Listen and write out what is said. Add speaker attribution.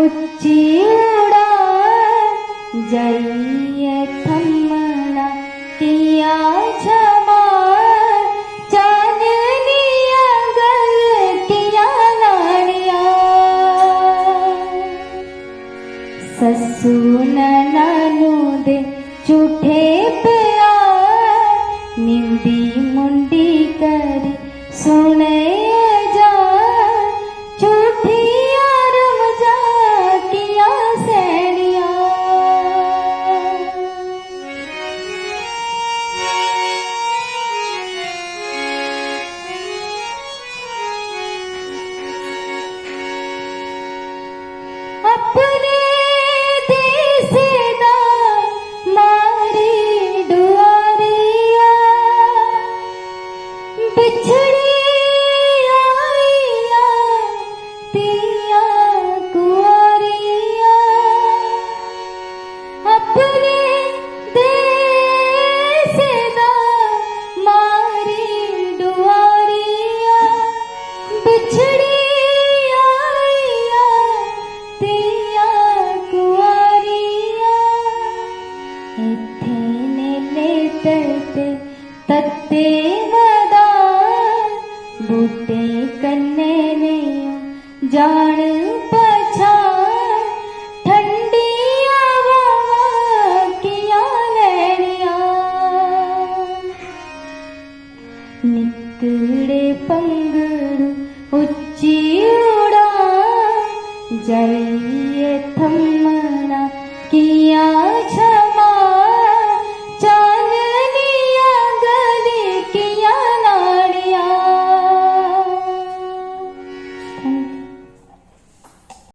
Speaker 1: उच्ची उड़ान जाइए थमना किया क्षमा चांदनिया गल किया लाड़िया ससु ननानु दे झूठे प्यार निंदी मुंडी करी सुने जा झूठी यार मजा किया सैनिया अपने तत्ते वदान बूटे कन्ने ने जान पछान ठंडी हवा किया लैनिया निकड़े पंगड़ू उच्ची उड़ान जाइए थमना किया